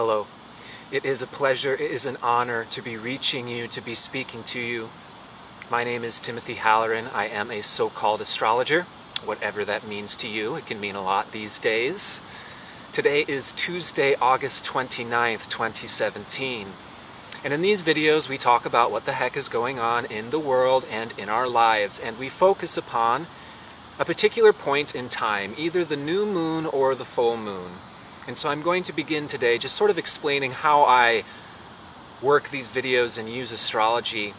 Hello. It is a pleasure, it is an honor to be reaching you, to be speaking to you. My name is Timothy Halloran. I am a so-called astrologer, whatever that means to you. It can mean a lot these days. Today is Tuesday, August 29th, 2017. And in these videos, we talk about what the heck is going on in the world and in our lives, and we focus upon a particular point in time, either the new moon or the full moon. And so I'm going to begin today just sort of explaining how I work these videos and use astrology.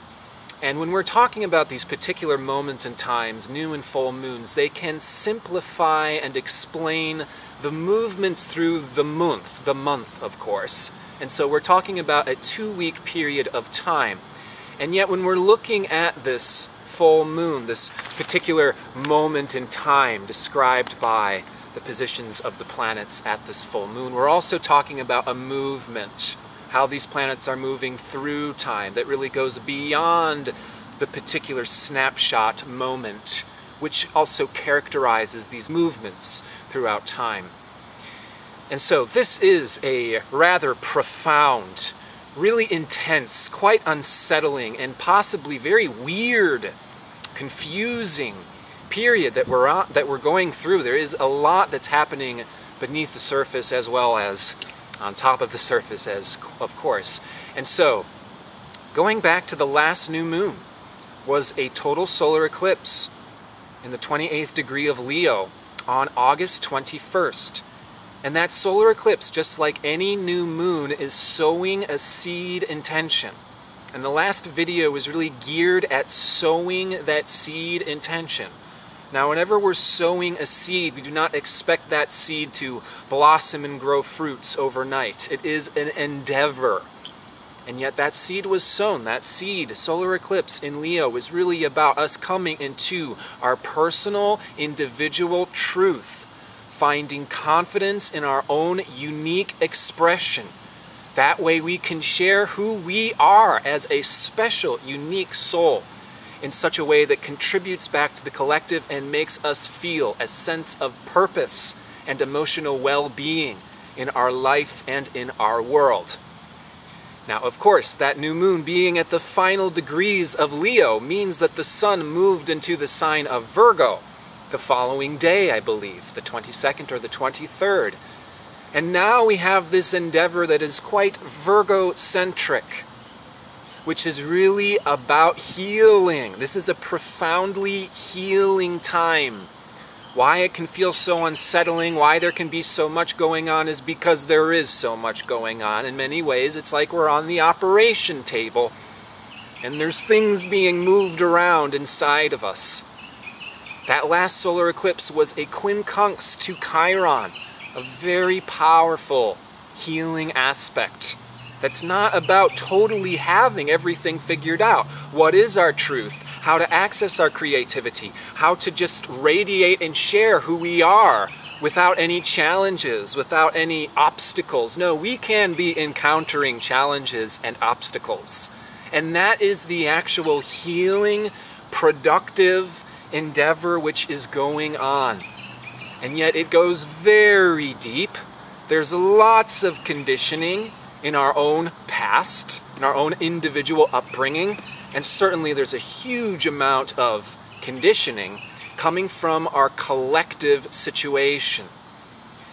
And when we're talking about these particular moments and times, new and full moons, they can simplify and explain the movements through the month of course. And so we're talking about a 2-week period of time. And yet when we're looking at this full moon, this particular moment in time described by the positions of the planets at this full moon, we're also talking about a movement, how these planets are moving through time that really goes beyond the particular snapshot moment, which also characterizes these movements throughout time. And so this is a rather profound, really intense, quite unsettling, and possibly very weird, confusing period that we're going through. There is a lot that's happening beneath the surface as well as on top of the surface, as of course. And so, going back to the last new moon was a total solar eclipse in the 28th degree of Leo on August 21st. And that solar eclipse, just like any new moon, is sowing a seed intention. And the last video was really geared at sowing that seed intention. Now, whenever we're sowing a seed, we do not expect that seed to blossom and grow fruits overnight. It is an endeavor. And yet that seed was sown. That seed, solar eclipse in Leo, was really about us coming into our personal, individual truth, finding confidence in our own unique expression. That way we can share who we are as a special, unique soul in such a way that contributes back to the collective and makes us feel a sense of purpose and emotional well-being in our life and in our world. Now, of course, that new moon being at the final degrees of Leo means that the sun moved into the sign of Virgo the following day, I believe, the 22nd or the 23rd. And now we have this endeavor that is quite Virgo-centric, which is really about healing. This is a profoundly healing time. Why it can feel so unsettling, why there can be so much going on, is because there is so much going on. In many ways, it's like we're on the operation table, and there's things being moved around inside of us. That last solar eclipse was a quincunx to Chiron, a very powerful healing aspect. That's not about totally having everything figured out. What is our truth? How to access our creativity? How to just radiate and share who we are without any challenges, without any obstacles. No, we can be encountering challenges and obstacles. And that is the actual healing, productive endeavor which is going on. And yet it goes very deep. There's lots of conditioning in our own past, in our own individual upbringing, and certainly there's a huge amount of conditioning coming from our collective situation.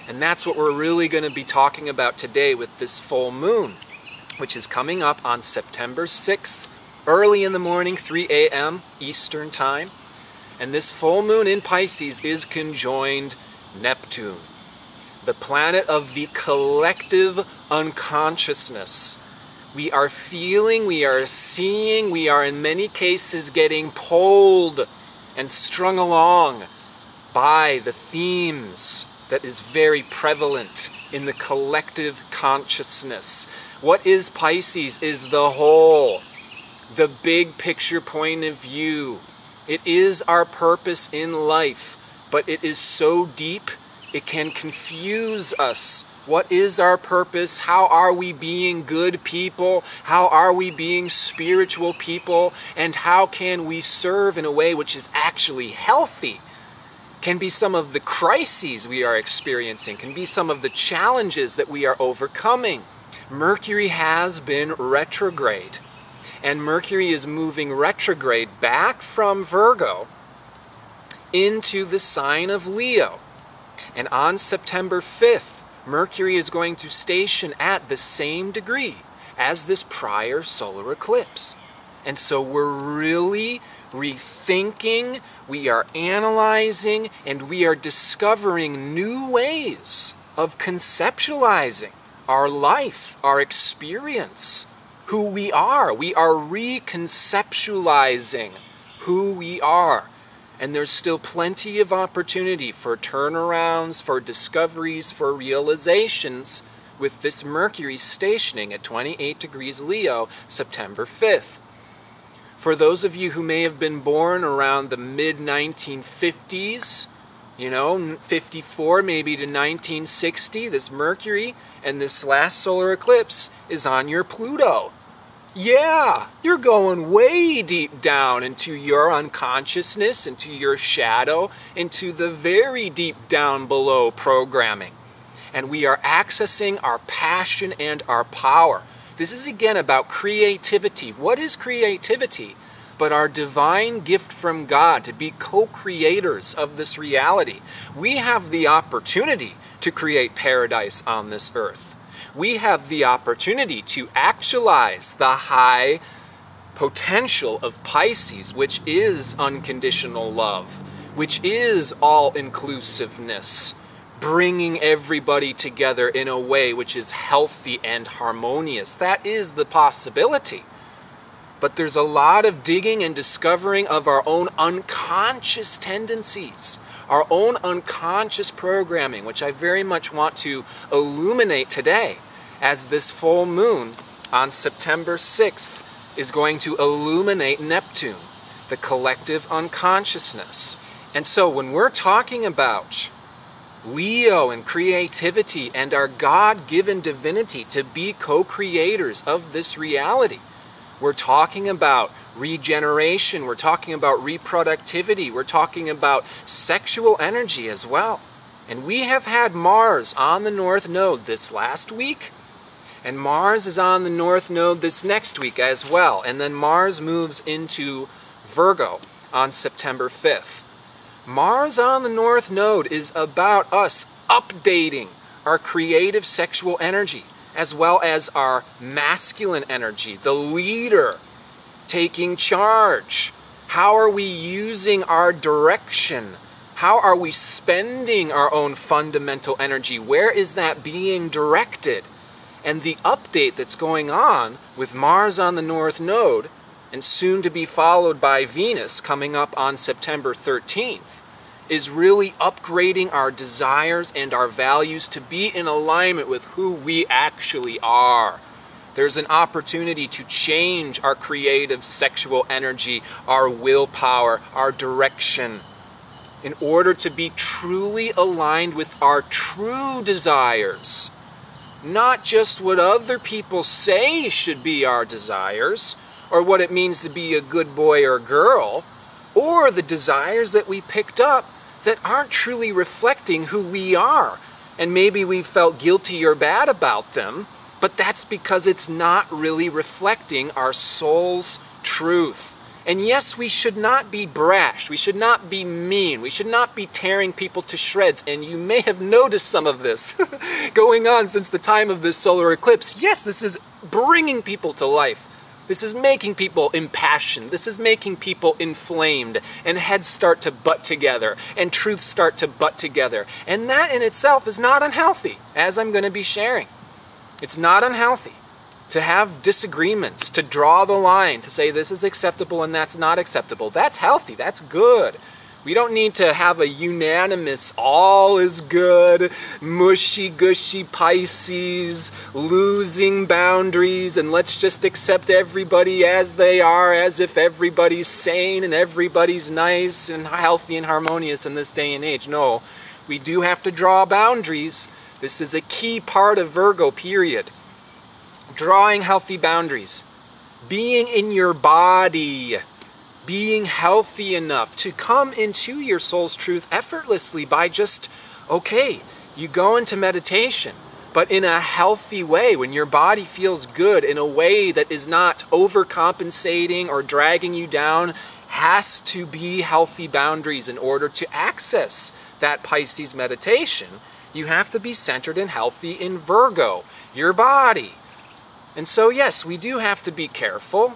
And that's what we're really going to be talking about today with this full moon, which is coming up on September 6th, early in the morning, 3 a.m. Eastern Time. And this full moon in Pisces is conjoined Neptune, the planet of the collective unconsciousness. We are feeling, we are seeing, we are in many cases getting pulled and strung along by the themes that is very prevalent in the collective consciousness. What is Pisces is the whole, the big picture point of view. It is our purpose in life, but it is so deep it can confuse us. What is our purpose? How are we being good people? How are we being spiritual people? And how can we serve in a way which is actually healthy? Can be some of the crises we are experiencing, can be some of the challenges that we are overcoming. Mercury has been retrograde, and Mercury is moving retrograde back from Virgo into the sign of Leo. And on September 5th, Mercury is going to station at the same degree as this prior solar eclipse. And so we're really rethinking, we are analyzing, and we are discovering new ways of conceptualizing our life, our experience, who we are. We are reconceptualizing who we are. And there's still plenty of opportunity for turnarounds, for discoveries, for realizations with this Mercury stationing at 28 degrees Leo, September 5th. For those of you who may have been born around the mid-1950s, 54 maybe to 1960, this Mercury and this last solar eclipse is on your Pluto. Yeah, you're going way deep down into your unconsciousness, into your shadow, into the very deep down below programming. And we are accessing our passion and our power. This is again about creativity. What is creativity? But our divine gift from God to be co-creators of this reality. We have the opportunity to create paradise on this earth. We have the opportunity to actualize the high potential of Pisces, which is unconditional love, which is all-inclusiveness, bringing everybody together in a way which is healthy and harmonious. That is the possibility. But there's a lot of digging and discovering of our own unconscious tendencies, our own unconscious programming, which I very much want to illuminate today, as this full moon on September 6th is going to illuminate Neptune, the collective unconsciousness. And so when we're talking about Leo and creativity and our God-given divinity to be co-creators of this reality, we're talking about regeneration, we're talking about reproductivity, we're talking about sexual energy as well. And we have had Mars on the North Node this last week, and Mars is on the North Node this next week as well. And then Mars moves into Virgo on September 5th. Mars on the North Node is about us updating our creative sexual energy, as well as our masculine energy, the leader taking charge. How are we using our direction? How are we spending our own fundamental energy? Where is that being directed? And the update that's going on with Mars on the North Node, and soon to be followed by Venus coming up on September 13th, is really upgrading our desires and our values to be in alignment with who we actually are. There's an opportunity to change our creative sexual energy, our willpower, our direction, in order to be truly aligned with our true desires. Not just what other people say should be our desires, or what it means to be a good boy or girl, or the desires that we picked up that aren't truly reflecting who we are. And maybe we felt guilty or bad about them, but that's because it's not really reflecting our soul's truth. And yes, we should not be brash, we should not be mean, we should not be tearing people to shreds, and you may have noticed some of this going on since the time of this solar eclipse. Yes, this is bringing people to life. This is making people impassioned. This is making people inflamed, and heads start to butt together, and truths start to butt together. And that in itself is not unhealthy, as I'm going to be sharing. It's not unhealthy to have disagreements, to draw the line, to say this is acceptable and that's not acceptable. That's healthy, that's good. We don't need to have a unanimous, all is good, mushy-gushy Pisces, losing boundaries, and let's just accept everybody as they are, as if everybody's sane and everybody's nice and healthy and harmonious in this day and age. No, we do have to draw boundaries. This is a key part of Virgo, period. Drawing healthy boundaries. Being in your body. Being healthy enough to come into your soul's truth effortlessly by just, okay, you go into meditation, but in a healthy way, when your body feels good, in a way that is not overcompensating or dragging you down. Has to be healthy boundaries in order to access that Pisces meditation. You have to be centered and healthy in Virgo, your body. And so yes, we do have to be careful.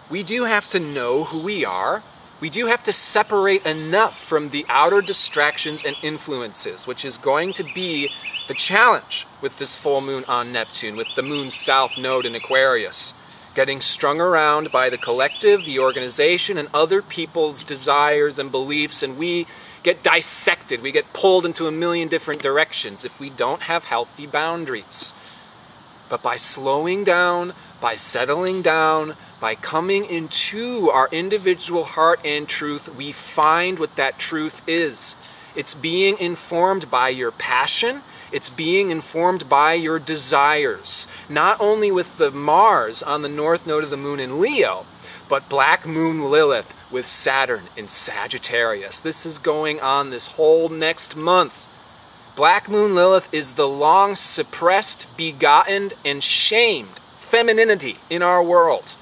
We do have to know who we are. We do have to separate enough from the outer distractions and influences, which is going to be the challenge with this full moon on Neptune, with the moon's south node in Aquarius. Getting strung around by the collective, the organization, and other people's desires and beliefs, and we get dissected, we get pulled into a million different directions if we don't have healthy boundaries. But by slowing down, by settling down, by coming into our individual heart and truth, we find what that truth is. It's being informed by your passion. It's being informed by your desires. Not only with the Mars on the north node of the moon in Leo, but black Moon Lilith with Saturn in Sagittarius. This is going on this whole next month. Black Moon Lilith is the long suppressed, begotten, and shamed femininity in our world.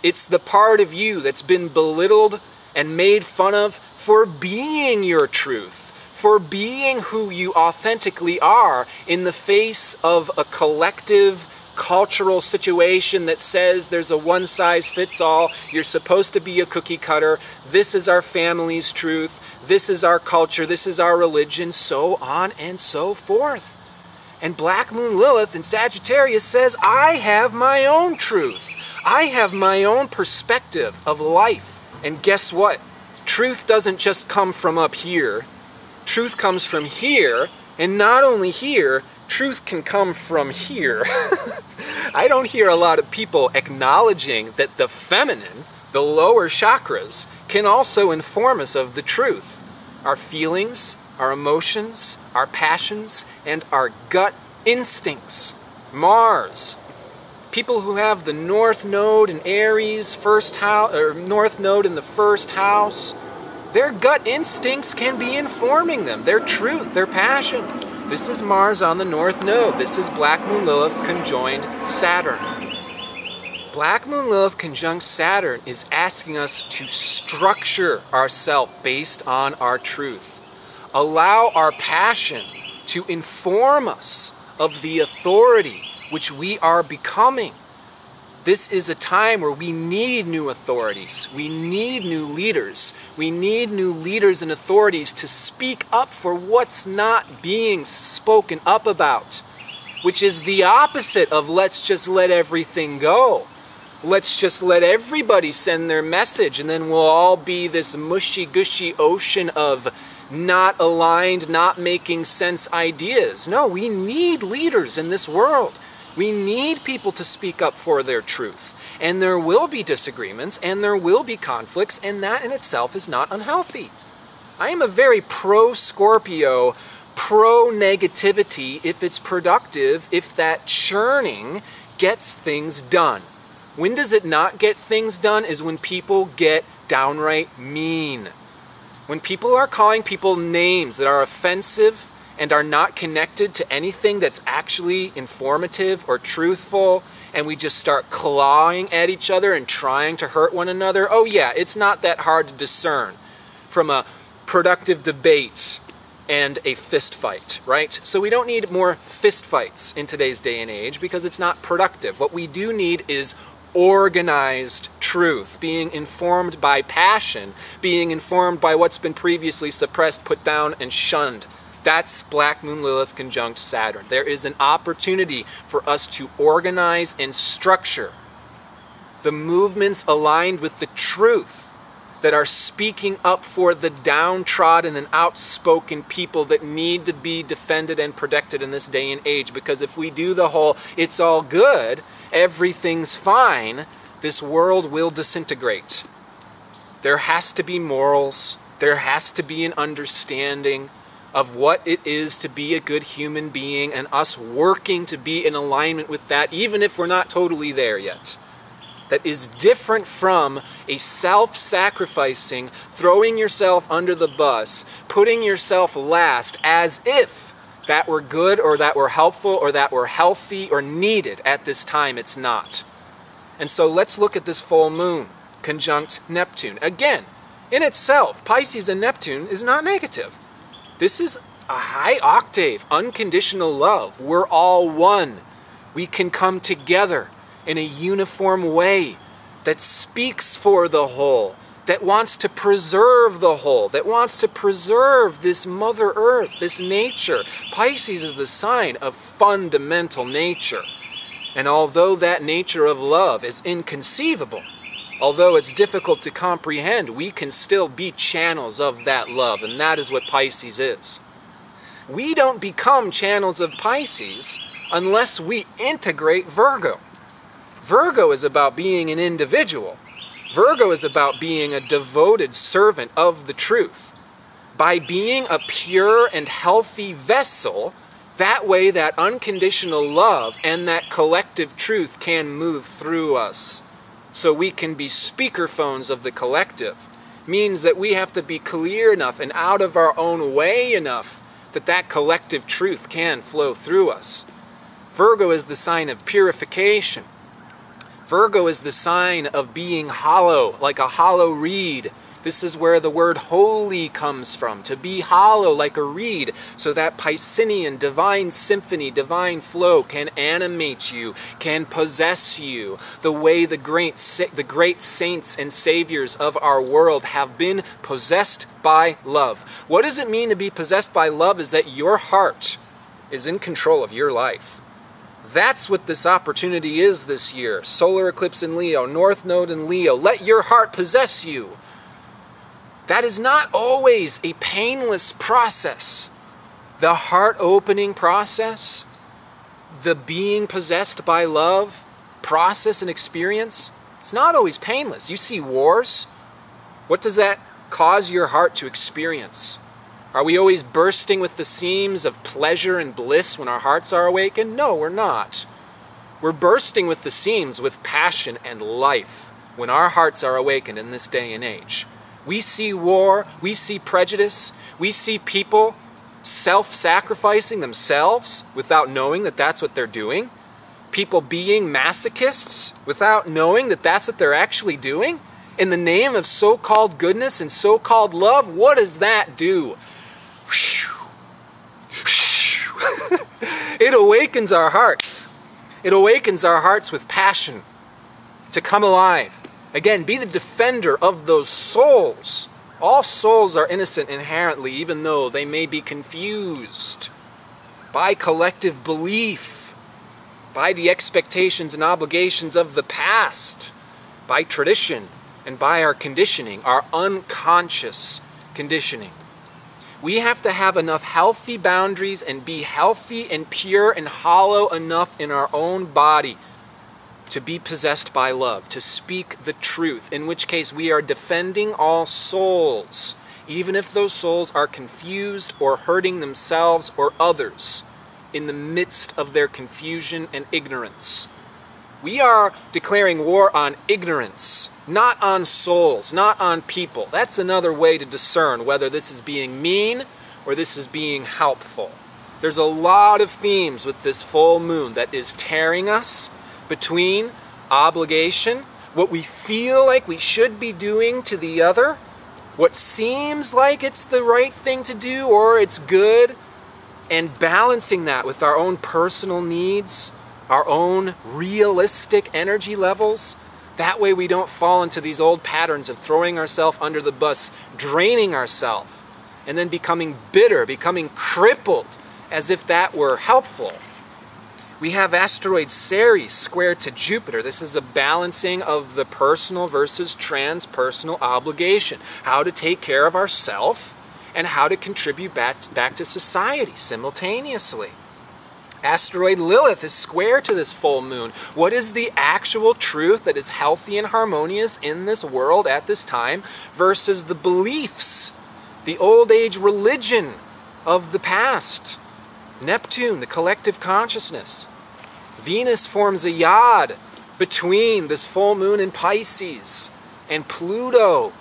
It's the part of you that's been belittled and made fun of for being your truth, for being who you authentically are in the face of a collective cultural situation that says there's a one-size-fits-all, you're supposed to be a cookie cutter, this is our family's truth, this is our culture, this is our religion, so on and so forth. And Black Moon Lilith in Sagittarius says, I have my own truth. I have my own perspective of life. And guess what? Truth doesn't just come from up here. Truth comes from here, and not only here, truth can come from here. I don't hear a lot of people acknowledging that the feminine, the lower chakras, can also inform us of the truth. Our feelings, our emotions, our passions, and our gut instincts. Mars. People who have the North Node in Aries, first house, or North Node in the first house, their gut instincts can be informing them, their truth, their passion. This is Mars on the North Node. This is Black Moon Lilith conjoined Saturn. Black Moon Lilith conjunct Saturn is asking us to structure ourselves based on our truth. Allow our passion to inform us of the authority which we are becoming. This is a time where we need new authorities. We need new leaders. We need new leaders and authorities to speak up for what's not being spoken up about, which is the opposite of let's just let everything go. Let's just let everybody send their message and then we'll all be this mushy-gushy ocean of not aligned, not making sense ideas. No, we need leaders in this world. We need people to speak up for their truth. And there will be disagreements, and there will be conflicts, and that in itself is not unhealthy. I am a very pro-Scorpio, pro-negativity if it's productive, if that churning gets things done. When does it not get things done is when people get downright mean. When people are calling people names that are offensive and are not connected to anything that's actually informative or truthful, and we just start clawing at each other and trying to hurt one another, oh yeah, it's not that hard to discern from a productive debate and a fist fight, right? So we don't need more fist fights in today's day and age because it's not productive. What we do need is organized truth, being informed by passion, being informed by what's been previously suppressed, put down, and shunned. That's Black Moon Lilith conjunct Saturn. There is an opportunity for us to organize and structure the movements aligned with the truth that are speaking up for the downtrodden and outspoken people that need to be defended and protected in this day and age. Because if we do the whole, it's all good, everything's fine, this world will disintegrate. There has to be morals. There has to be an understanding of what it is to be a good human being and us working to be in alignment with that, even if we're not totally there yet. That is different from a self-sacrificing, throwing yourself under the bus, putting yourself last as if that were good or that were helpful or that were healthy or needed at this time. It's not. And so let's look at this full moon, conjunct Neptune. Again, in itself, Pisces and Neptune is not negative. This is a high octave, unconditional love. We're all one. We can come together in a uniform way that speaks for the whole, that wants to preserve the whole, that wants to preserve this Mother Earth, this nature. Pisces is the sign of fundamental nature. And although that nature of love is inconceivable, although it's difficult to comprehend, we can still be channels of that love, and that is what Pisces is. We don't become channels of Pisces unless we integrate Virgo. Virgo is about being an individual. Virgo is about being a devoted servant of the truth. By being a pure and healthy vessel, that way that unconditional love and that collective truth can move through us. So we can be speakerphones of the collective. Means that we have to be clear enough and out of our own way enough that that collective truth can flow through us. Virgo is the sign of purification. Virgo is the sign of being hollow, like a hollow reed. This is where the word holy comes from, to be hollow like a reed, so that Piscean divine symphony, divine flow can animate you, can possess you, the way the great saints and saviors of our world have been possessed by love. What does it mean to be possessed by love? Is that your heart is in control of your life. That's what this opportunity is this year. Solar eclipse in Leo, North Node in Leo. Let your heart possess you. That is not always a painless process. The heart-opening process, the being possessed by love process and experience, it's not always painless. You see wars. What does that cause your heart to experience? Are we always bursting with the seams of pleasure and bliss when our hearts are awakened? No, we're not. We're bursting with the seams with passion and life when our hearts are awakened in this day and age. We see war, we see prejudice, we see people self-sacrificing themselves without knowing that that's what they're doing. People being masochists without knowing that that's what they're actually doing. In the name of so-called goodness and so-called love, what does that do? It awakens our hearts. It awakens our hearts with passion to come alive. Again, be the defender of those souls. All souls are innocent inherently, even though they may be confused by collective belief, by the expectations and obligations of the past, by tradition, and by our conditioning, our unconscious conditioning. We have to have enough healthy boundaries and be healthy and pure and hollow enough in our own body to be possessed by love, to speak the truth, in which case we are defending all souls, even if those souls are confused or hurting themselves or others in the midst of their confusion and ignorance. We are declaring war on ignorance, not on souls, not on people. That's another way to discern whether this is being mean or this is being helpful. There's a lot of themes with this full moon that is tearing us between obligation, what we feel like we should be doing to the other, what seems like it's the right thing to do or it's good, and balancing that with our own personal needs, our own realistic energy levels. That way we don't fall into these old patterns of throwing ourselves under the bus, draining ourselves, and then becoming bitter, becoming crippled, as if that were helpful. We have asteroid Ceres square to Jupiter. This is a balancing of the personal versus transpersonal obligation. How to take care of ourselves and how to contribute back to society simultaneously. Asteroid Lilith is square to this full moon. What is the actual truth that is healthy and harmonious in this world at this time versus the beliefs, the old age religion of the past? Neptune, the collective consciousness. Venus forms a yod between this full moon in Pisces and Pluto.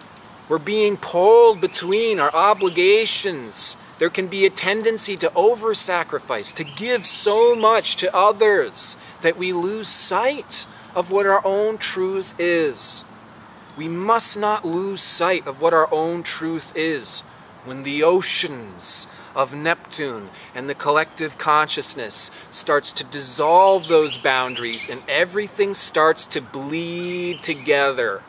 We're being pulled between our obligations There can be a tendency to over-sacrifice, to give so much to others that we lose sight of what our own truth is. We must not lose sight of what our own truth is. When the oceans of Neptune and the collective consciousness starts to dissolve those boundaries and everything starts to bleed together.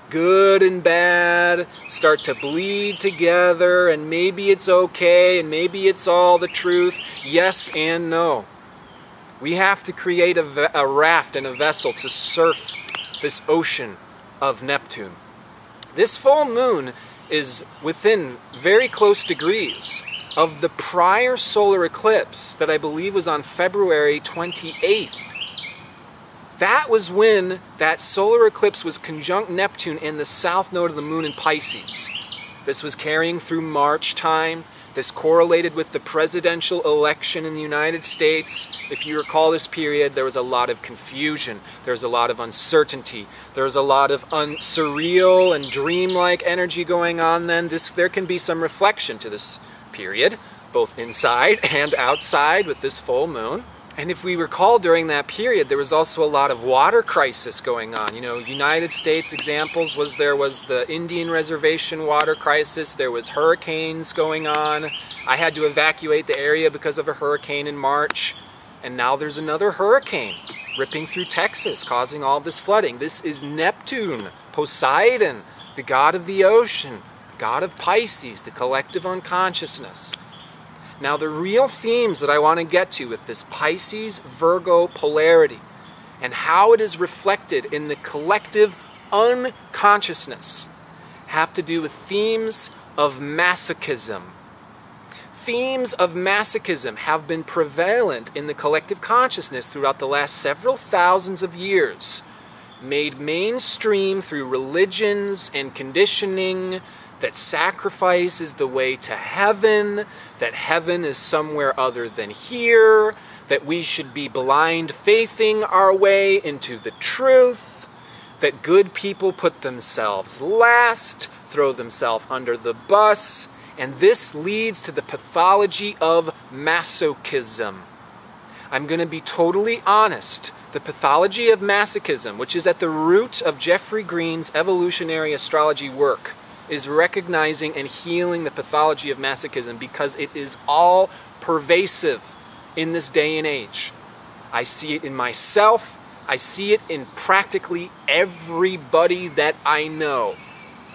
Good and bad start to bleed together, and maybe it's okay and maybe it's all the truth. Yes and no. We have to create a raft and a vessel to surf this ocean of Neptune. This full moon is within very close degrees of the prior solar eclipse that I believe was on February 28th. That was when that solar eclipse was conjunct Neptune in the south node of the moon in Pisces. This was carrying through March time. This correlated with the presidential election in the United States. If you recall this period, there was a lot of confusion. There was a lot of uncertainty. There was a lot of surreal and dreamlike energy going on then. There can be some reflection to this period, both inside and outside with this full moon. And if we recall, during that period, there was also a lot of water crisis going on. You know, United States examples was there was the Indian reservation water crisis. There was hurricanes going on. I had to evacuate the area because of a hurricane in March. And now there's another hurricane ripping through Texas, causing all this flooding. This is Neptune, Poseidon, the god of the ocean, god of Pisces, the collective unconsciousness. Now the real themes that I want to get to with this Pisces-Virgo polarity and how it is reflected in the collective unconsciousness have to do with themes of Masochism. Themes of Masochism have been prevalent in the collective consciousness throughout the last several thousands of years, made mainstream through religions and conditioning, that sacrifice is the way to heaven, that heaven is somewhere other than here, that we should be blind faithing our way into the truth, that good people put themselves last, throw themselves under the bus, and this leads to the pathology of masochism. I'm going to be totally honest. The pathology of masochism, which is at the root of Jeffrey Green's evolutionary astrology work, is recognizing and healing the pathology of masochism because it is all pervasive in this day and age. I see it in myself. I see it in practically everybody that I know,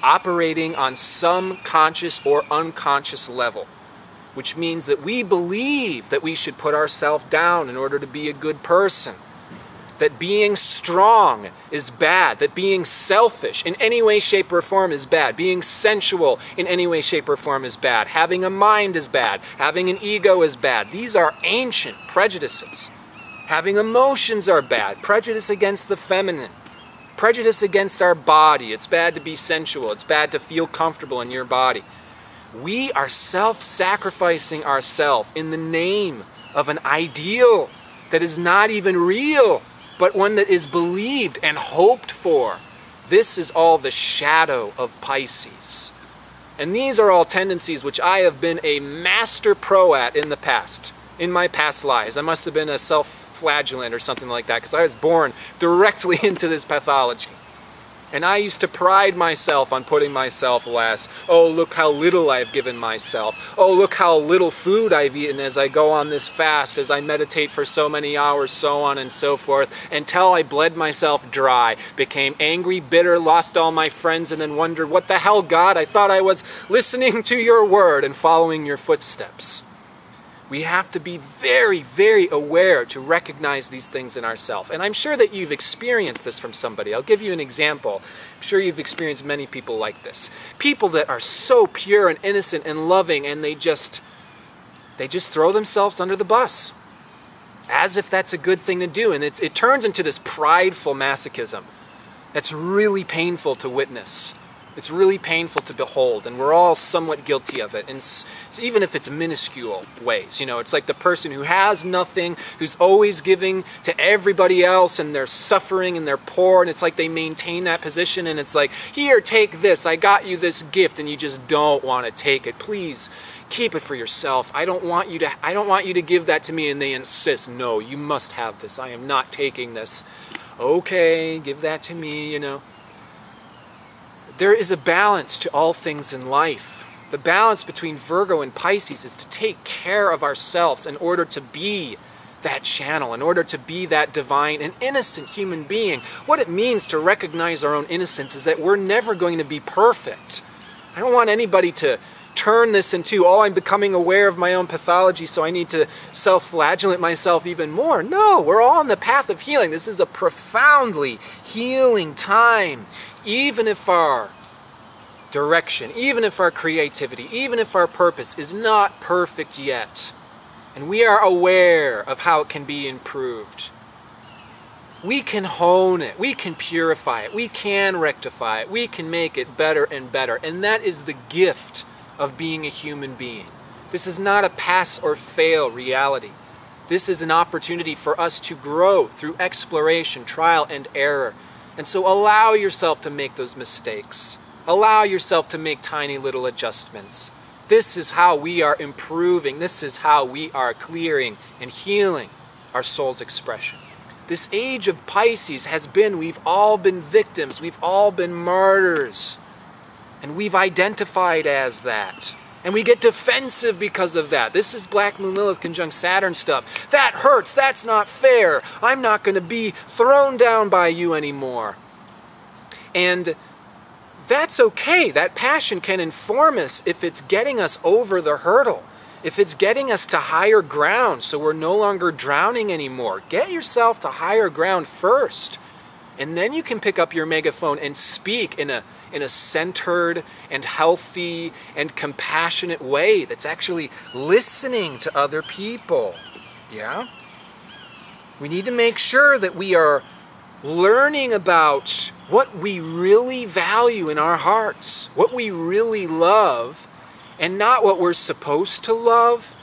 operating on some conscious or unconscious level, which means that we believe that we should put ourselves down in order to be a good person, that being strong is bad, that being selfish in any way, shape, or form is bad, being sensual in any way, shape, or form is bad, having a mind is bad, having an ego is bad. These are ancient prejudices. Having emotions are bad, prejudice against the feminine, prejudice against our body. It's bad to be sensual, it's bad to feel comfortable in your body. We are self-sacrificing ourselves in the name of an ideal that is not even real, but one that is believed and hoped for. This is all the shadow of Pisces. And these are all tendencies which I have been a master pro at in the past, in my past lives. I must have been a self-flagellant or something like that, because I was born directly into this pathology. And I used to pride myself on putting myself last. Oh, look how little I've given myself. Oh, look how little food I've eaten as I go on this fast, as I meditate for so many hours, so on and so forth, until I bled myself dry, became angry, bitter, lost all my friends, and then wondered, what the hell, God? I thought I was listening to your word and following your footsteps. We have to be very, very aware to recognize these things in ourselves. And I'm sure that you've experienced this from somebody. I'll give you an example. I'm sure you've experienced many people like this. People that are so pure and innocent and loving, and they just throw themselves under the bus, as if that's a good thing to do. And it turns into this prideful masochism that's really painful to witness. It's really painful to behold, and we're all somewhat guilty of it, and even if it's minuscule ways. You know, it's like the person who has nothing, who's always giving to everybody else, and they're suffering and they're poor, and it's like they maintain that position, and it's like, here, take this, I got you this gift, and you just don't want to take it. Please, Keep it for yourself. I don't want you to give that to me. And they insist, no, you must have this. I am not taking this. Okay, give that to me, you know. There is a balance to all things in life. The balance between Virgo and Pisces is to take care of ourselves in order to be that channel, in order to be that divine and innocent human being. What it means to recognize our own innocence is that we're never going to be perfect. I don't want anybody to turn this into, oh, I'm becoming aware of my own pathology, so I need to self-flagellate myself even more. No, we're all on the path of healing. This is a profoundly healing time. Even if our direction, even if our creativity, even if our purpose is not perfect yet, and we are aware of how it can be improved, we can hone it, we can purify it, we can rectify it, we can make it better and better. And that is the gift of being a human being. This is not a pass or fail reality. This is an opportunity for us to grow through exploration, trial and error. And so allow yourself to make those mistakes. Allow yourself to make tiny little adjustments. This is how we are improving. This is how we are clearing and healing our soul's expression. This age of Pisces has been, we've all been victims, we've all been martyrs. And we've identified as that. And we get defensive because of that. This is Black Moon Lilith conjunct Saturn stuff. That hurts, that's not fair. I'm not going to be thrown down by you anymore. And that's okay. That passion can inform us if it's getting us over the hurdle. If it's getting us to higher ground so we're no longer drowning anymore. Get yourself to higher ground first. And then you can pick up your megaphone and speak in a centered and healthy and compassionate way that's actually listening to other people. Yeah? We need to make sure that we are learning about what we really value in our hearts, what we really love, and not what we're supposed to love.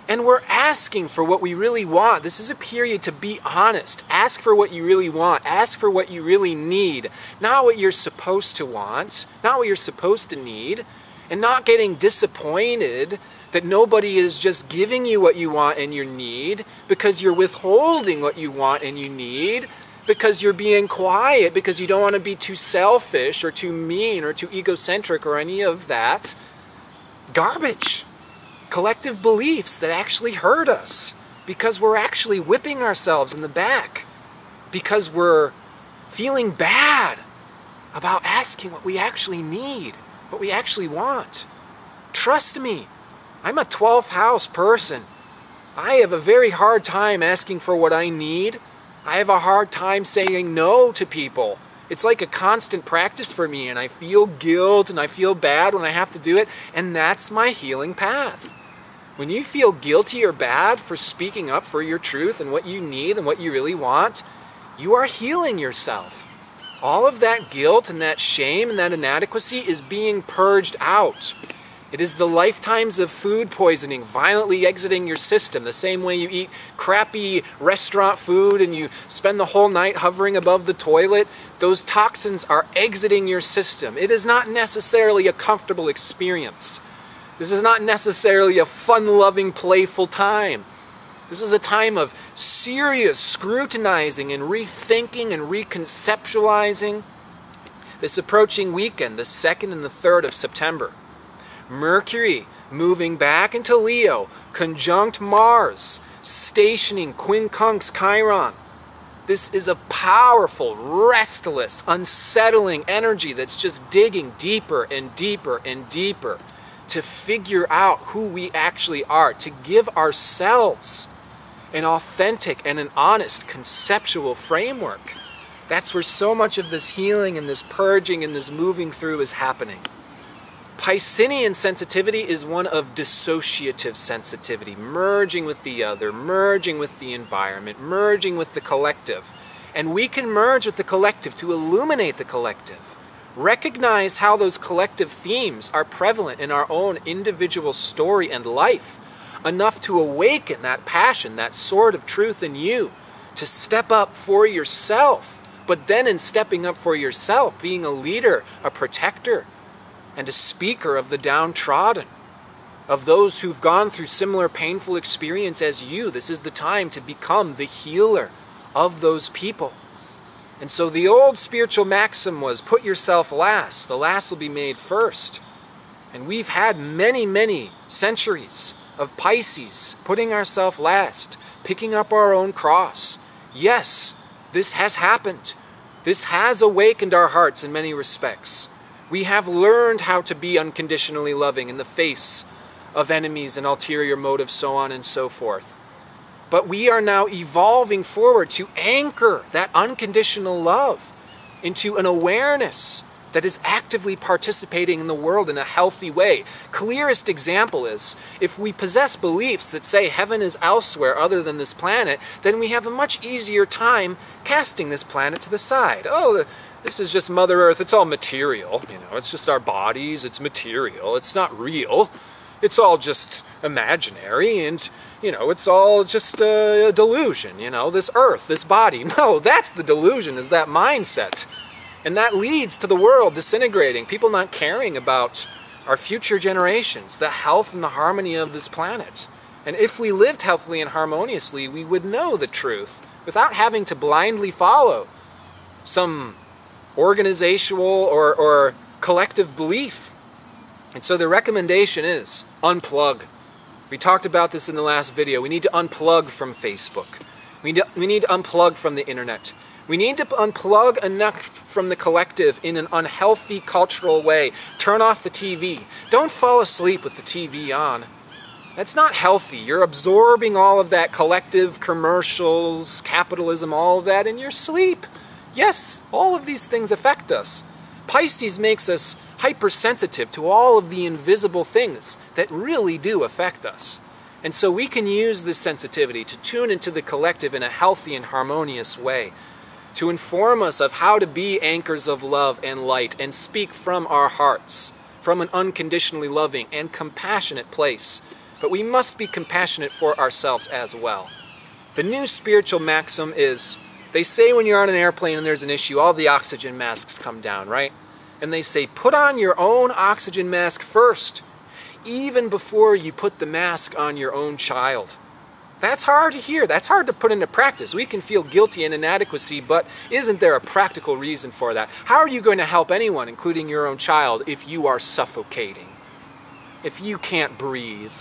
And we're asking for what we really want. This is a period to be honest. Ask for what you really want. Ask for what you really need. Not what you're supposed to want. Not what you're supposed to need. And not getting disappointed that nobody is just giving you what you want and you need because you're withholding what you want and you need because you're being quiet, because you don't want to be too selfish or too mean or too egocentric or any of that garbage. Collective beliefs that actually hurt us because we're actually whipping ourselves in the back because we're feeling bad about asking what we actually need, what we actually want. Trust me, I'm a 12th house person. I have a very hard time asking for what I need. I have a hard time saying no to people. It's like a constant practice for me, and I feel guilt and I feel bad when I have to do it, and that's my healing path. When you feel guilty or bad for speaking up for your truth and what you need and what you really want, you are healing yourself. All of that guilt and that shame and that inadequacy is being purged out. It is the lifetimes of food poisoning violently exiting your system, the same way you eat crappy restaurant food and you spend the whole night hovering above the toilet. Those toxins are exiting your system. It is not necessarily a comfortable experience. This is not necessarily a fun-loving, playful time. This is a time of serious scrutinizing and rethinking and reconceptualizing. This approaching weekend, the 2nd and the 3rd of September, Mercury moving back into Leo, conjunct Mars, stationing quincunx Chiron. This is a powerful, restless, unsettling energy that's just digging deeper and deeper and deeper to figure out who we actually are, to give ourselves an authentic and an honest conceptual framework. That's where so much of this healing and this purging and this moving through is happening. Piscean sensitivity is one of dissociative sensitivity, merging with the other, merging with the environment, merging with the collective. And we can merge with the collective to illuminate the collective. Recognize how those collective themes are prevalent in our own individual story and life, enough to awaken that passion, that sword of truth in you, to step up for yourself. But then in stepping up for yourself, being a leader, a protector, and a speaker of the downtrodden. of those who've gone through similar painful experience as you. This is the time to become the healer of those people. And so the old spiritual maxim was, put yourself last. The last will be made first. And we've had many, many centuries of Pisces putting ourselves last, picking up our own cross. Yes, this has happened. This has awakened our hearts in many respects. We have learned how to be unconditionally loving in the face of enemies and ulterior motives, so on and so forth. But we are now evolving forward to anchor that unconditional love into an awareness that is actively participating in the world in a healthy way. Clearest example is, if we possess beliefs that say heaven is elsewhere other than this planet, then we have a much easier time casting this planet to the side. Oh, this is just Mother Earth, it's all material, it's just our bodies, it's material, it's not real. It's all just imaginary, and, it's all just a delusion, this earth, this body. No, that's the delusion, is that mindset. And that leads to the world disintegrating, people not caring about our future generations, the health and the harmony of this planet. And if we lived healthily and harmoniously, we would know the truth without having to blindly follow some organizational or collective belief. And so the recommendation is unplug. We talked about this in the last video. We need to unplug from Facebook. We need to unplug from the internet. We need to unplug enough from the collective in an unhealthy cultural way. Turn off the TV. Don't fall asleep with the TV on. That's not healthy. You're absorbing all of that collective, commercials, capitalism, all of that in your sleep. Yes, all of these things affect us. Pisces makes us hypersensitive to all of the invisible things that really do affect us. And so we can use this sensitivity to tune into the collective in a healthy and harmonious way, to inform us of how to be anchors of love and light and speak from our hearts, from an unconditionally loving and compassionate place. But we must be compassionate for ourselves as well. The new spiritual maxim is, they say when you're on an airplane and there's an issue, all the oxygen masks come down, right? And they say, put on your own oxygen mask first, even before you put the mask on your own child. That's hard to hear. That's hard to put into practice. We can feel guilty and inadequacy, but isn't there a practical reason for that? How are you going to help anyone, including your own child, if you are suffocating? If you can't breathe?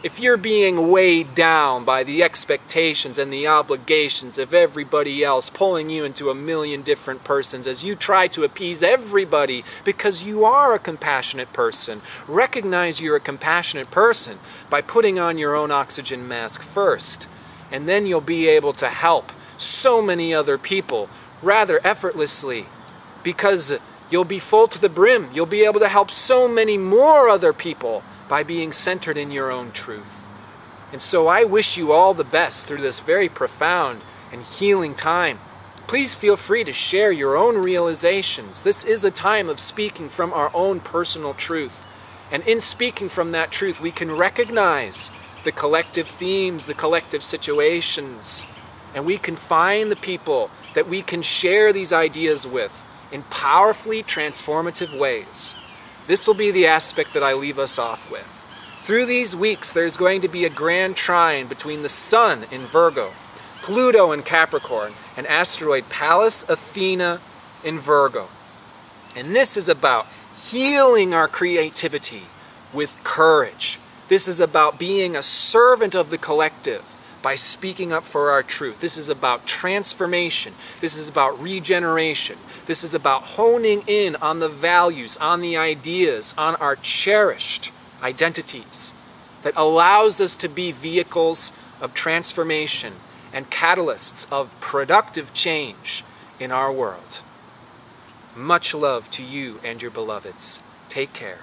If you're being weighed down by the expectations and the obligations of everybody else, pulling you into a million different persons as you try to appease everybody because you are a compassionate person, recognize you're a compassionate person by putting on your own oxygen mask first. And then you'll be able to help so many other people rather effortlessly, because you'll be full to the brim. You'll be able to help so many more other people by being centered in your own truth. And so I wish you all the best through this very profound and healing time. Please feel free to share your own realizations. This is a time of speaking from our own personal truth. And in speaking from that truth, we can recognize the collective themes, the collective situations, and we can find the people that we can share these ideas with in powerfully transformative ways. This will be the aspect that I leave us off with. Through these weeks, there's going to be a grand trine between the Sun in Virgo, Pluto in Capricorn, and asteroid Pallas Athena in Virgo. And this is about healing our creativity with courage. This is about being a servant of the collective by speaking up for our truth. This is about transformation. This is about regeneration. This is about honing in on the values, on the ideas, on our cherished identities that allows us to be vehicles of transformation and catalysts of productive change in our world. Much love to you and your beloveds. Take care.